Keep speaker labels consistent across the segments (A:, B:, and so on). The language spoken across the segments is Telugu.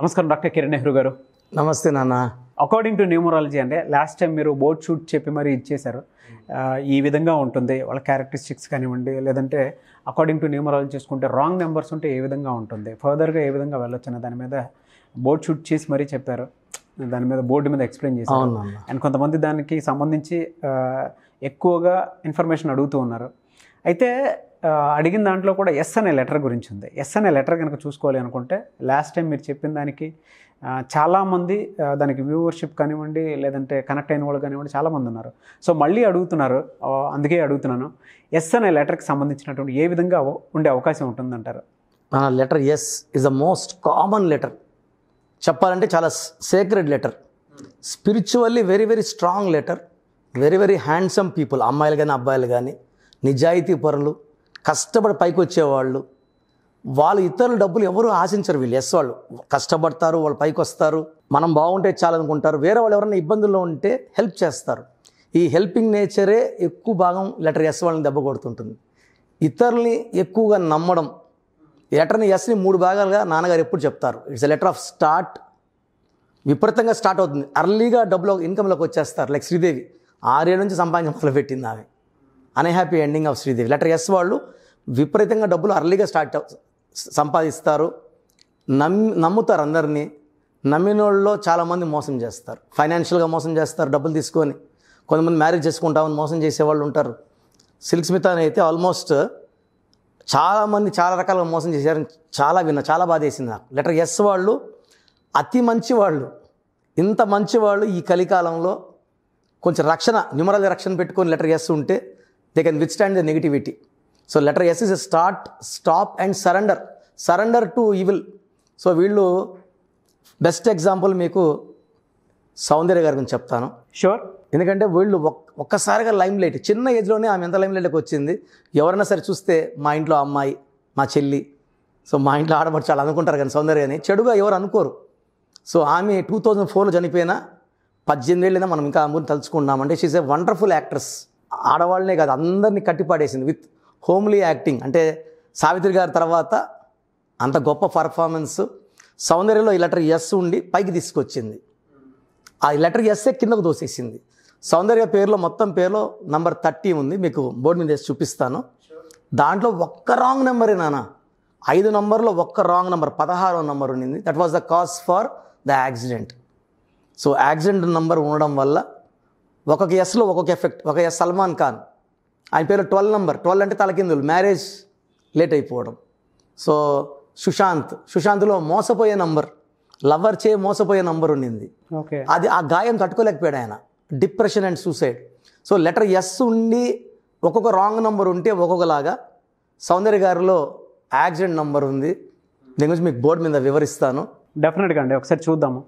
A: నమస్కారం డాక్టర్ కిరణ్ నెహ్రూ గారు.
B: నమస్తే నాన్న.
A: అకార్డింగ్ టు న్యూమరాలజీ అంటే లాస్ట్ టైం మీరు బోర్డ్ షూట్ చెప్పి మరీ ఇచ్చేశారు. ఈ విధంగా ఉంటుంది వాళ్ళ క్యారెక్టరిస్టిక్స్ కానివ్వండి, లేదంటే అకార్డింగ్ టు న్యూమరాలజీ చూసుకుంటే రాంగ్ నెంబర్స్ ఉంటే ఏ విధంగా ఉంటుంది, ఫర్దర్గా ఏ విధంగా వెళ్ళొచ్చు అనే దాని మీద బోర్డ్ షూట్ చేసి మరీ చెప్పారు. దాని మీద బోర్డు మీద ఎక్స్ప్లెయిన్ చేశారు. అండ్ కొంతమంది దానికి సంబంధించి ఎక్కువగా ఇన్ఫర్మేషన్ అడుగుతూ ఉన్నారు. అయితే అడిగిన దాంట్లో కూడా ఎస్ అనే లెటర్ గురించి ఉంది. ఎస్ అనే లెటర్ కనుక చూసుకోవాలి అనుకుంటే లాస్ట్ టైం మీరు చెప్పిన దానికి చాలామంది దానికి వ్యూవర్షిప్ కానివ్వండి, లేదంటే కనెక్ట్ అయిన వాళ్ళు కానివ్వండి చాలామంది ఉన్నారు. సో మళ్ళీ అడుగుతున్నారు, అందుకే అడుగుతున్నాను. ఎస్ అనే లెటర్కి సంబంధించినటువంటి ఏ విధంగా ఉండే అవకాశం ఉంటుందంటారు?
B: Letter S is the most common letter. చెప్పాలంటే చాలా sacred letter, spiritually very very strong letter, very very handsome people, అమ్మాయిలు కానీ అబ్బాయిలు కానీ, నిజాయితీ పరులు, కష్టపడి పైకి వచ్చేవాళ్ళు. వాళ్ళు ఇతరుల డబ్బులు ఎవరు ఆశించరు. వీళ్ళు ఎస్ వాళ్ళు కష్టపడతారు, వాళ్ళు పైకి వస్తారు, మనం బాగుంటే చాలనుకుంటారు. వేరే వాళ్ళు ఎవరైనా ఇబ్బందుల్లో ఉంటే హెల్ప్ చేస్తారు. ఈ హెల్పింగ్ నేచరే ఎక్కువ భాగం లెటర్ ఎస్ వాళ్ళని దెబ్బ కొడుతుంటుంది. ఇతరుల్ని ఎక్కువగా నమ్మడం. లెటర్ని ఎస్ని 3 భాగాలుగా నాన్నగారు ఎప్పుడు చెప్తారు. It's a letter of start. విపరీతంగా స్టార్ట్ అవుతుంది, అర్లీగా డబ్బులో ఇన్కమ్లోకి వచ్చేస్తారు. లైక్ శ్రీదేవి 6 ఏళ్ళ నుంచి సంపాదించడం మొదలుపెట్టింది ఆమె. Unhappy ending of Sridevi. Letter S వాళ్ళు విపరీతంగా డబ్బులు అర్లీగా సంపాదిస్తారు, నమ్ముతారు అందరినీ. నమ్మిన వాళ్ళలో చాలామంది మోసం చేస్తారు, ఫైనాన్షియల్గా మోసం చేస్తారు డబ్బులు తీసుకొని. కొంతమంది మ్యారేజ్ చేసుకుంటామని మోసం చేసేవాళ్ళు ఉంటారు. సిల్క్ స్మిత అని అయితే ఆల్మోస్ట్ చాలామంది చాలా రకాలుగా మోసం చేశారని చాలా బాధ వేసింది నాకు. లెటర్ ఎస్ వాళ్ళు అతి మంచి వాళ్ళు. ఇంత మంచి వాళ్ళు ఈ కలికాలంలో కొంచెం రక్షణ, న్యూమరాలజీ రక్షణ పెట్టుకొని లెటర్ ఎస్ ఉంటే they can withstand the negativity. So letter S is a start, stop and surrender to evil. So వీళ్ళు బెస్ట్ ఎగ్జాంపుల్ మీకు సౌందర్య గారి గురించి చెప్తాను.
A: షూర్.
B: ఎందుకంటే వీళ్ళు ఒక్కసారిగా లైమ్ లైట్, చిన్న ఏజ్లోనే ఆమె ఎంత లైమ్ లైట్కి వచ్చింది. ఎవరైనా సరే చూస్తే మా ఇంట్లో అమ్మాయి, మా చెల్లి, సో మా ఇంట్లో ఆడబడి చాలా అనుకుంటారు కానీ సౌందర్య అని చెడుగా ఎవరు అనుకోరు. సో ఆమె 2004లో చనిపోయినా 18 ఏళ్ళైనా మనం ఇంకా ఆమె తలుచుకుంటున్నామంటే షీఈస్ ఏ వండర్ఫుల్ యాక్ట్రెస్. ఆడవాళ్ళనే కాదు అందరినీ కట్టిపాడేసింది విత్ హోమ్లీ యాక్టింగ్. అంటే సావిత్రి గారి తర్వాత అంత గొప్ప పర్ఫార్మెన్స్ సౌందర్యలో ఈ లెటర్ ఎస్ ఉండి పైకి తీసుకొచ్చింది. ఆ లెటర్ ఎస్ఏ కిందకు దోసేసింది. సౌందర్య పేరులో మొత్తం పేరులో నంబర్ 30 ఉంది, మీకు బోర్డు మీద వేసి చూపిస్తాను. దాంట్లో ఒక్క రాంగ్ నెంబరే నాన్న. 5 నంబర్లో ఒక్క రాంగ్ నెంబర్, 16వ నంబర్ ఉండింది. That was the cause for the accident. So accident number ఉండడం వల్ల ఒక్కొక్క ఎస్లో ఒక్కొక్క ఎఫెక్ట్. ఒక ఎస్ సల్మాన్ ఖాన్, ఆయన పేరు 12 నంబర్, 12 అంటే తలకిందులు, మ్యారేజ్ లేట్ అయిపోవడం. సో సుశాంత్లో మోసపోయే నంబర్, లవర్ చే మోసపోయే నంబర్ ఉండింది.
A: ఓకే,
B: అది ఆ గాయం తట్టుకోలేకపోయాడు ఆయన, depression and suicide. So letter S ఉండి ఒక్కొక్క రాంగ్ నంబర్ ఉంటే ఒక్కొక్కలాగా. సౌందర్య గారిలో యాక్సిడెంట్ నంబర్ ఉంది, దీని గురించి మీకు బోర్డు మీద వివరిస్తాను.
A: డెఫినెట్గా అండి, ఒకసారి చూద్దాము.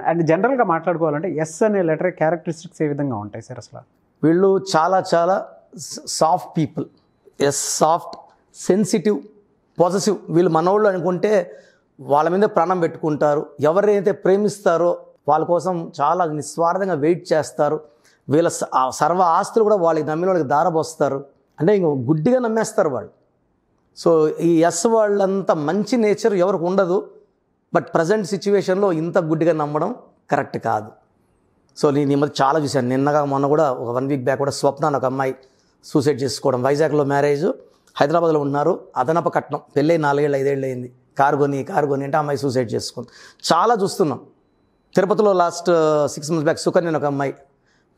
A: అండ్ జనరల్గా మాట్లాడుకోవాలంటే ఎస్ అనే లెటర్ క్యారెక్టరిస్టిక్స్ ఏ విధంగా ఉంటాయి సార్ అసలు?
B: వీళ్ళు చాలా soft people. Yes soft, sensitive, positive. వీళ్ళు మనోళ్ళు అనుకుంటే వాళ్ళ మీద ప్రాణం పెట్టుకుంటారు. ఎవరైతే ప్రేమిస్తారో వాళ్ళ కోసం చాలా నిస్వార్థంగా వెయిట్ చేస్తారు. వీళ్ళ సర్వ ఆస్తులు కూడా వాళ్ళకి నమ్మిన వాళ్ళకి దారబోస్తారు. అంటే ఇంక గుడ్డిగా నమ్మేస్తారు వాళ్ళు. సో ఈ ఎస్ వాళ్ళంత మంచి నేచర్ ఎవరికి ఉండదు. బట్ ప్రజెంట్ సిచ్యువేషన్లో ఇంత గుడ్డిగా నమ్మడం కరెక్ట్ కాదు. సో నేను ఈ మధ్య చాలా చూశాను. మొన్న కూడా ఒక 1 వీక్ బ్యాక్ కూడా స్వప్న అని ఒక అమ్మాయి సూసైడ్ చేసుకోవడం. వైజాగ్లో మ్యారేజ్, హైదరాబాద్లో ఉన్నారు, అదనపు కట్నం, పెళ్ళి 4 ఏళ్ళు 5 ఏళ్ళు అయింది. కారు కొని అంటే అమ్మాయి సూసైడ్ చేసుకుంది. చాలా చూస్తున్నాం. తిరుపతిలో లాస్ట్ 6 months బ్యాక్ సుకన్య ఒక అమ్మాయి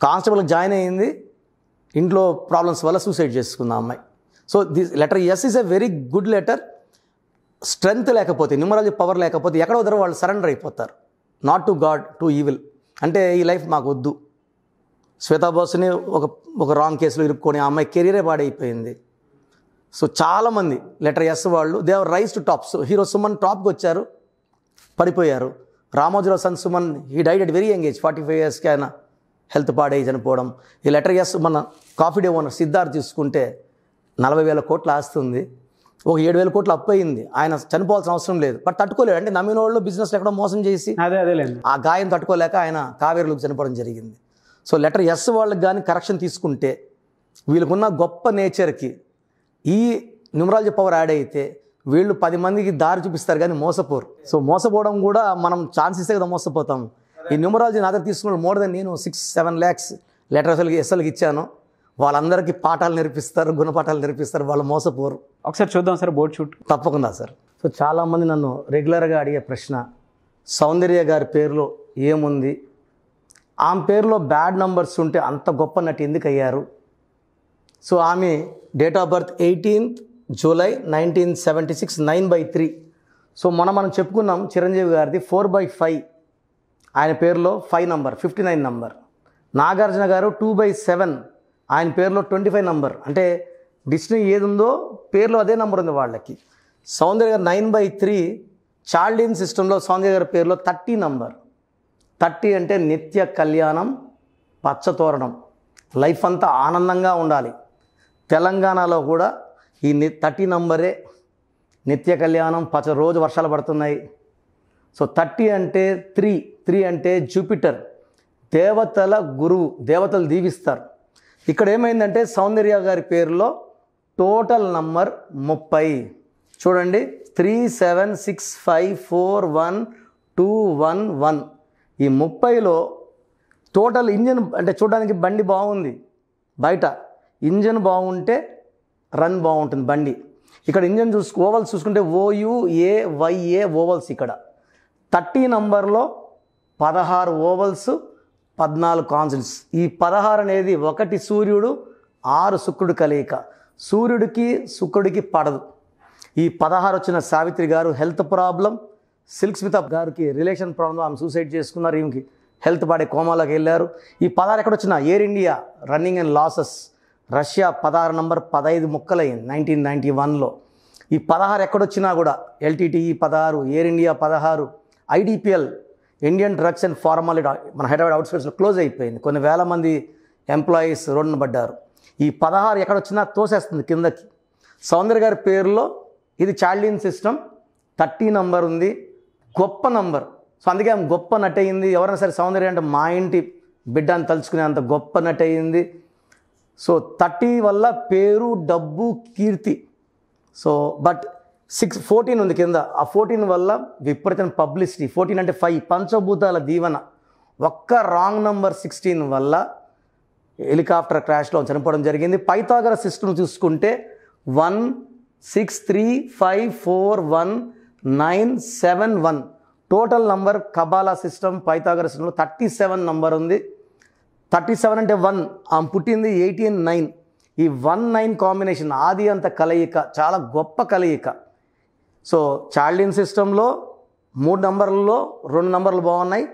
B: కానిస్టేబుల్కి జాయిన్ అయ్యింది, ఇంట్లో ప్రాబ్లమ్స్ వల్ల సూసైడ్ చేసుకుంది ఆ అమ్మాయి. So this letter S is a very good letter. Strength లేకపోతే, న్యూమరాలజీ పవర్ లేకపోతే ఎక్కడో దగ్గర వాళ్ళు సరెండర్ అయిపోతారు. Not to God, to evil. అంటే ఈ లైఫ్ మాకు వద్దు. శ్వేతా బోస్ని ఒక రాంగ్ కేసులో ఇరుక్కొని ఆ అమ్మాయి కెరీరే పాడైపోయింది. సో చాలామంది లెటర్ ఎస్ వాళ్ళు they are rise to top. So hero Suman టాప్కి వచ్చారు, పడిపోయారు. Ramoji Rao son Suman he died at very young age, 45 yearsకి ఆయన హెల్త్ పాడై చనిపోవడం. ఈ లెటర్ ఎస్ మన కాఫీ డే ఓనర్ సిద్ధార్థ్ తీసుకుంటే 40,000 కోట్లు ఆస్తుంది, ఒక 7,000 కోట్లు అప్పు అయింది. ఆయన చనిపోవాల్సిన అవసరం లేదు, బట్ తట్టుకోలేడు. అంటే నమ్మిన వాళ్ళు బిజినెస్లో ఎక్కడో మోసం చేసి ఆ గాయం తట్టుకోలేక ఆయన కావేరీలోకి చనిపోవడం జరిగింది. సో లెటర్ ఎస్ వాళ్ళకి కానీ కరెక్షన్ తీసుకుంటే వీళ్ళకున్న గొప్ప నేచర్కి ఈ న్యూమరాలజీ పవర్ యాడ్ అయితే వీళ్ళు 10 మందికి దారి చూపిస్తారు కానీ మోసపోరు. సో మోసపోవడం కూడా మనం ఛాన్స్ ఇస్తే కదా మోసపోతాం. ఈ న్యూమరాలజీ నా దగ్గర తీసుకున్న మోర్ దెన్ నేను 6-7 lakhs లెటర్స్ ఎస్ఎల్కి ఇచ్చాను. వాళ్ళందరికీ పాఠాలు నేర్పిస్తారు, గుణపాఠాలు నేర్పిస్తారు, వాళ్ళు మోసపోరు.
A: ఒకసారి చూద్దాం సార్ బోర్డ్ షూట్.
B: తప్పకుండా సార్. సో చాలామంది నన్ను రెగ్యులర్గా అడిగే ప్రశ్న, సౌందర్య గారి పేరులో ఏముంది, ఆమె పేరులో బ్యాడ్ నంబర్స్ ఉంటే అంత గొప్ప నటి ఎందుకు అయ్యారు? సో ఆమె date of birth 18th July 1976, 9/3. So మనం చెప్పుకున్నాం చిరంజీవి గారిది 4/5, ఆయన పేరులో 5 నంబర్ 59 నంబర్. నాగార్జున గారు 2/7, ఆయన పేరులో 25 నంబర్. అంటే డిస్నీ ఏది ఉందో పేరులో అదే నంబర్ ఉంది వాళ్ళకి. సౌందర్య గారు 9/3, చార్లిన్ సిస్టంలో సౌందర్య గారి పేరులో 30 నంబర్. 30 అంటే నిత్య కళ్యాణం, పచ్చతోరణం, లైఫ్ అంతా ఆనందంగా ఉండాలి. తెలంగాణలో కూడా ఈ 30 నంబరే నిత్య కళ్యాణం, రోజు వర్షాలు పడుతున్నాయి. సో 30 అంటే 3 అంటే జూపిటర్, దేవతల గురువు, దేవతలు దీవిస్తారు. ఇక్కడ ఏమైందంటే సౌందర్య గారి పేరులో టోటల్ నంబర్ 30. చూడండి, 3765412111. ఈ 30లో టోటల్ ఇంజన్ అంటే చూడడానికి బండి బాగుంది, బయట ఇంజన్ బాగుంటే రన్ బాగుంటుంది బండి. ఇక్కడ ఇంజన్ ఓవల్స్ చూసుకుంటే OUAYA ఓవల్స్. ఇక్కడ 30 నంబర్లో 16 ఓవల్స్, 14 కాన్సనెంట్స్. ఈ 16 అనేది 1 సూర్యుడు 6 శుక్రుడు కలయిక. సూర్యుడికి శుక్రుడికి పడదు. ఈ 16 వచ్చిన సావిత్రి గారు హెల్త్ ప్రాబ్లం, సిల్క్ స్మిత గారికి రిలేషన్ ప్రాబ్లం, ఆమె సూసైడ్ చేసుకున్నారు, ఈమెకి హెల్త్ పాడే కోమాలోకి వెళ్ళారు. ఈ 16 ఎక్కడొచ్చినా Air India running and losses, Russia 16 number 15 ముక్కలైంది 1991లో. ఈ 16 ఎక్కడొచ్చినా కూడా LTTE 16, Air India 16, IDPL Indian drugs and formality మన హైదరాబాద్ అవుట్స్కర్ట్స్లో క్లోజ్ అయిపోయింది. కొన్ని వేల మంది ఎంప్లాయీస్ రోడ్డున పడ్డారు. ఈ 16 ఎక్కడొచ్చినా తోసేస్తుంది కిందకి. సౌందర్య గారి పేరులో ఇది చార్లిన్ సిస్టమ్, 30 నంబర్ ఉంది, గొప్ప నంబర్. సో అందుకే ఆమె గొప్ప నటి అయింది. ఎవరైనా సరే సౌందర్య అంటే మా ఇంటి బిడ్డ అని తలుచుకునే అంత గొప్ప నటి అయింది. సో 30 వల్ల పేరు, డబ్బు, కీర్తి. సో బట్ 14 ఉంది కింద. ఆ 14 వల్ల విపరీతమైన పబ్లిసిటీ. 14 అంటే 5, పంచభూతాల దీవెన. ఒక్క రాంగ్ నంబర్ 16 వల్ల హెలికాప్టర్ క్రాష్లో చనిపోవడం జరిగింది. పైథాగరస్ సిస్టమ్ చూసుకుంటే 163541971 total number. Kabbalah system Pythagoras సిస్టంలో 37 నంబర్ ఉంది. 37 అంటే 1, ఆమె పుట్టింది 18/9. ఈ 1-9 కాంబినేషన్ ఆది అంత కలయిక, చాలా గొప్ప కలయిక. సో చార్లిన్ సిస్టంలో 3 నంబర్లలో 2 నంబర్లు బాగున్నాయి.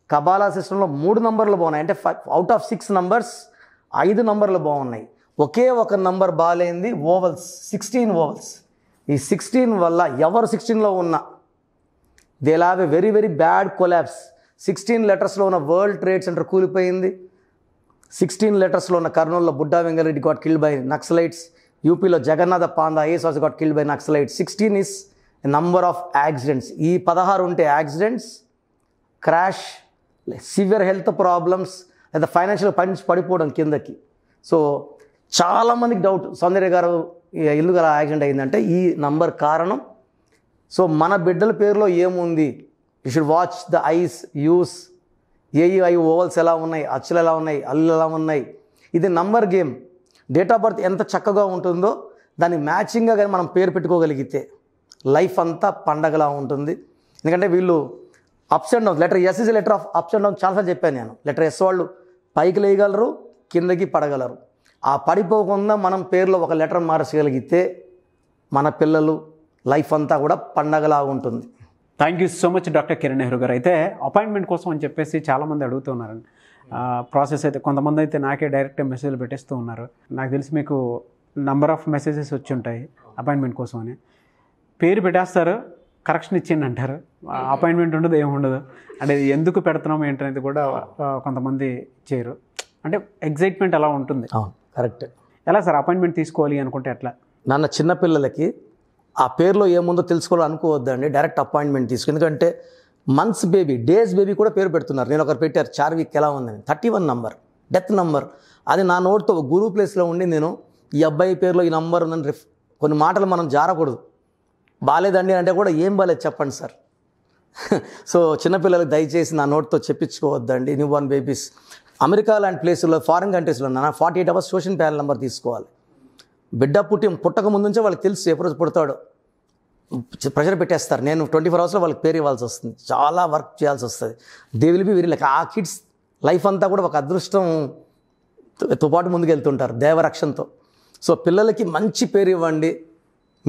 B: కబాలా సిస్టంలో 3 నంబర్లు బాగున్నాయి. అంటే అవుట్ ఆఫ్ 6 నంబర్స్ 5 నంబర్లు బాగున్నాయి. ఒకే ఒక నంబర్ బాగాలేంది ఓవల్స్, 16 ఓవల్స్. ఈ 16 వల్ల ఎవరు 16లో ఉన్నా they will have a very very bad collapse. 16 లెటర్స్లో ఉన్న వరల్డ్ ట్రేడ్ సెంటర్ కూలిపోయింది. 16 లెటర్స్లో ఉన్న కర్నూలులో Budda Vengala Reddy got killed by Naxalites. యూపీలో Jagannatha Panda IAS officer got killed by Naxalites. 16 is number of accidents. ఈ 16 ఉంటే accidents, crash, severe health problems, లేదా ఫైనాన్షియల్ పడిపోవడం కిందకి. సో చాలామందికి డౌట్, సౌందర్య గారు ఎందుకు అలా యాక్సిడెంట్ అయిందంటే ఈ నంబర్ కారణం. సో మన బిడ్డల పేరులో ఏముంది, you should watch the ice, use, AEI ovals ఎలా ఉన్నాయి, అచ్చులు ఎలా ఉన్నాయి, అల్లు ఎలా ఉన్నాయి. ఇది number game. Date of birth ఎంత చక్కగా ఉంటుందో దాన్ని మ్యాచింగ్గా కానీ మనం పేరు పెట్టుకోగలిగితే లైఫ్ అంతా పండగలా ఉంటుంది. ఎందుకంటే వీళ్ళు ups and down, letter S is letter of ups and down చాలాసార్లు చెప్పాను నేను. లెటర్ ఎస్ వాళ్ళు పైకి లేయగలరు, కిందకి పడగలరు. ఆ పడిపోకుండా మనం పేరులో ఒక లెటర్ మార్చగలిగితే మన పిల్లలు లైఫ్ అంతా కూడా పండగలా ఉంటుంది.
A: Thank you so much doctor Kiran Nehru గారు. అయితే అపాయింట్మెంట్ కోసం అని చెప్పేసి చాలామంది అడుగుతున్నారండి. ప్రాసెస్ అయితే కొంతమంది అయితే నాకే డైరెక్ట్ మెసేజ్లు పెట్టేస్తూ ఉన్నారు. నాకు తెలిసి మీకు నంబర్ ఆఫ్ మెసేజెస్ వచ్చి ఉంటాయి అపాయింట్మెంట్ కోసం అని. పేరు పెట్టేస్తారు, కరెక్షన్ ఇచ్చిండి అంటారు, అపాయింట్మెంట్ ఉండదు, ఏముండదు. అంటే ఎందుకు పెడుతున్నాం ఏంటనేది కూడా కొంతమంది చేయరు. అంటే ఎగ్జైట్మెంట్ అలా ఉంటుంది.
B: కరెక్ట్.
A: ఎలా సార్ అపాయింట్మెంట్ తీసుకోవాలి అనుకుంటే ఎట్లా?
B: నాన్న చిన్నపిల్లలకి ఆ పేరులో ఏముందో తెలుసుకోవాలి అనుకోవద్దండి, డైరెక్ట్ అపాయింట్మెంట్ తీసుకో. ఎందుకంటే మంత్స్ బేబీ, డేస్ బేబీ కూడా పేరు పెడుతున్నారు. నేను ఒకరు పెట్టారు, చార్విక్ ఎలా ఉందని, 31 నంబర్, డెత్ నంబర్. అది నా నోట్తో గురువు ప్లేస్లో ఉండి నేను ఈ అబ్బాయి పేరులో ఈ నంబర్ ఉందని కొన్ని మాటలు మనం జారకూడదు. బాలేదండి అంటే కూడా ఏం బాలేదు చెప్పండి సార్. సో చిన్నపిల్లలకు దయచేసి నా నోట్తో చెప్పించుకోవద్దండి. న్యూ బోర్న్ బేబీస్ అమెరికా లాంటి ప్లేసుల్లో, ఫారిన్ కంట్రీస్లో 48 అవర్స్ సోషన్ ప్యానల్ నెంబర్ తీసుకోవాలి. బిడ్డ పుట్టక ముందు నుంచే వాళ్ళకి తెలుసు ఎప్పుడు రోజు పుడతాడో. ప్రెషర్ పెట్టేస్తారు. నేను 24 అవర్స్లో వాళ్ళకి పేరు ఇవ్వాల్సి వస్తుంది. చాలా వర్క్ చేయాల్సి వస్తుంది. They will be very like ఆ కిడ్స్ లైఫ్ అంతా కూడా ఒక అదృష్టంతో పాటు ముందుకెళ్తుంటారు దేవరక్షణతో. సో పిల్లలకి మంచి పేరు ఇవ్వండి.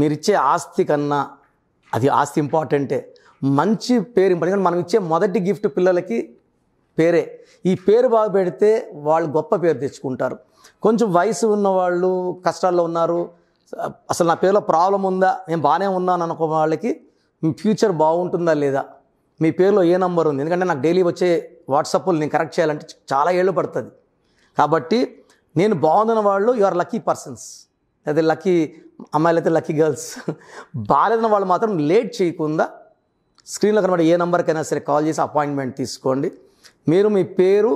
B: మీరు ఇచ్చే ఆస్తి కన్నా అది ఆస్తి ఇంపార్టెంటే, మంచి పేరు ఇంపార్టెంట్. మనం ఇచ్చే మొదటి గిఫ్ట్ పిల్లలకి పేరే. ఈ పేరు బాగా పెడితే వాళ్ళు గొప్ప పేరు తెచ్చుకుంటారు. కొంచెం వయసు ఉన్నవాళ్ళు కష్టాల్లో ఉన్నారు, అసలు నా పేరులో ప్రాబ్లం ఉందా, నేను బాగానే ఉన్నాను అనుకో వాళ్ళకి మీ ఫ్యూచర్ బాగుంటుందా లేదా, మీ పేరులో ఏ నెంబర్ ఉంది, ఎందుకంటే నాకు డైలీ వచ్చే వాట్సాప్లు నేను కరెక్ట్ చేయాలంటే చాలా ఏళ్ళు పడుతుంది. కాబట్టి నేను బాగుందన్న వాళ్ళు యు ఆర్ లక్కీ పర్సన్స్, అదే లక్కీ అమ్మాయిలు అయితే లక్కీ గర్ల్స్. బాగాలేదన్న వాళ్ళు మాత్రం లేట్ చేయకుండా స్క్రీన్లో కనబడే ఏ నెంబర్కైనా సరే కాల్ చేసి అపాయింట్మెంట్ తీసుకోండి. మీరు మీ పేరు,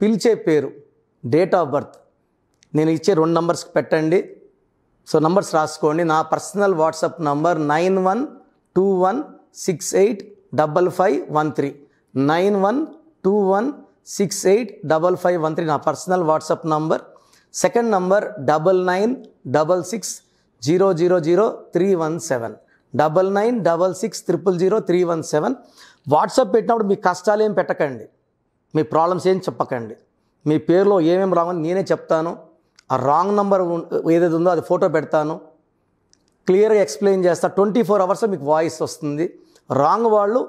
B: పిలిచే పేరు, డేట్ ఆఫ్ బర్త్ నేను ఇచ్చే 2 నంబర్స్ పెట్టండి. సో నంబర్స్ రాసుకోండి. నా పర్సనల్ వాట్సాప్ నంబర్ 9121685513 9121685513 నా personal WhatsApp number. Second number 9966000317 9966000317. WhatsApp పెట్టినప్పుడు మీ కష్టాలు ఏం పెట్టకండి, మీ ప్రాబ్లమ్స్ ఏం చెప్పకండి. మీ పేరులో ఏమేమి రాంగ్ నేనే చెప్తాను. ఆ రాంగ్ నెంబర్ ఏదైతే ఉందో అది ఫోటో పెడతాను, క్లియర్గా ఎక్స్ప్లెయిన్ చేస్తా. 24 అవర్స్ మీకు వాయిస్ వస్తుంది. రాంగ్ వాళ్ళు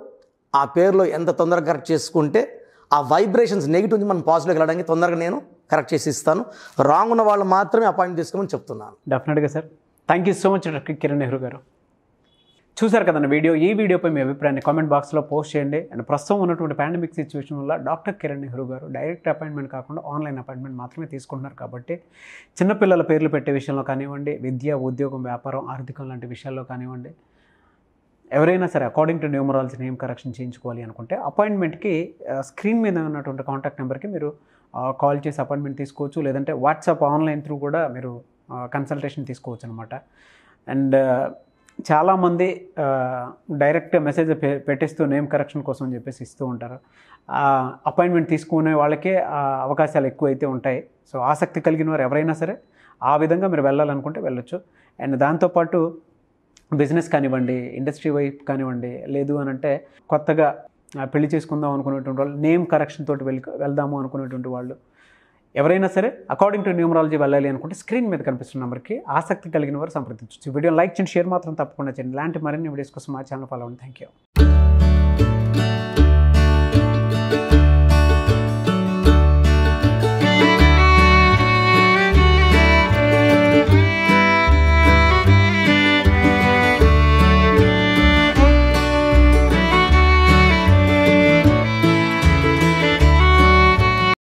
B: ఆ పేరులో ఎంత తొందరగా కరెక్ట్ చేసుకుంటే ఆ వైబ్రేషన్స్ నెగిటివ్ నుంచి మనం పాజిటివ్గా వెళ్ళడానికి తొందరగా నేను కరెక్ట్ చేసి ఇస్తాను. రాంగ్ ఉన్న వాళ్ళు మాత్రమే అపాయింట్ తీసుకోమని చెప్తున్నాను.
A: డెఫినెట్గా sir. Thank you so much doctor Kiran Nehru గారు. చూసారు కదండి వీడియో. ఈ వీడియోపై మీ అభిప్రాయాన్ని కామెంట్ బాక్స్లో పోస్ట్ చేయండి. అండ్ ప్రస్తుతం ఉన్నటువంటి పాండమిక్ సిచ్యువేషన్ వల్ల డాక్టర్ కిరణ్ నెహ్రూ గారు డైరెక్ట్ అపాయింట్మెంట్ కాకుండా ఆన్లైన్ అపాయింట్మెంట్ మాత్రమే తీసుకుంటున్నారు. కాబట్టి చిన్నపిల్లల పేర్లు పెట్టే విషయంలో కానివ్వండి, విద్య, ఉద్యోగం, వ్యాపారం, ఆర్థికం లాంటి విషయాల్లో కానివ్వండి, ఎవరైనా సరే according to numerology name correction చేయించుకోవాలి అనుకుంటే అపాయింట్మెంట్కి స్క్రీన్ మీద ఉన్నటువంటి కాంటాక్ట్ నెంబర్కి మీరు కాల్ చేసి అపాయింట్మెంట్ తీసుకోవచ్చు. లేదంటే వాట్సాప్ ఆన్లైన్ త్రూ కూడా మీరు కన్సల్టేషన్ తీసుకోవచ్చు అనమాట. అండ్ చాలామంది డైరెక్ట్ మెసేజ్ పెట్టిస్తూ నేమ్ కరెక్షన్ కోసం అని చెప్పేసి ఇస్తూ ఉంటారు. అపాయింట్మెంట్ తీసుకునే వాళ్ళకే అవకాశాలు ఎక్కువైతే ఉంటాయి. సో ఆసక్తి కలిగిన వారు ఎవరైనా సరే ఆ విధంగా మీరు వెళ్ళాలనుకుంటే వెళ్ళొచ్చు. అండ్ దాంతోపాటు బిజినెస్ కానివ్వండి, ఇండస్ట్రీ వైపు కానివ్వండి, లేదు అని అంటే కొత్తగా పెళ్లి చేసుకుందాం అనుకునేటువంటి వాళ్ళు, నేమ్ కరెక్షన్ తోటి వెళ్దాము అనుకునేటువంటి వాళ్ళు ఎవరైనా సరే అకార్డింగ్ టు న్యూమరాలజీ వెళ్ళాలి అనుకుంటే స్క్రీన్ మీద కనిపిస్తున్న నెంబర్కి ఆసక్తి కలిగిన వారు సంప్రదించవచ్చు. ఈ వీడియో లైక్ చేయండి, షేర్ మాత్రం తప్పకుండా చేయండి. ఇలాంటి మరిన్ని వీడియోస్ కోసం మా ఛానల్ ఫాలో అవ్వండి. Thank you.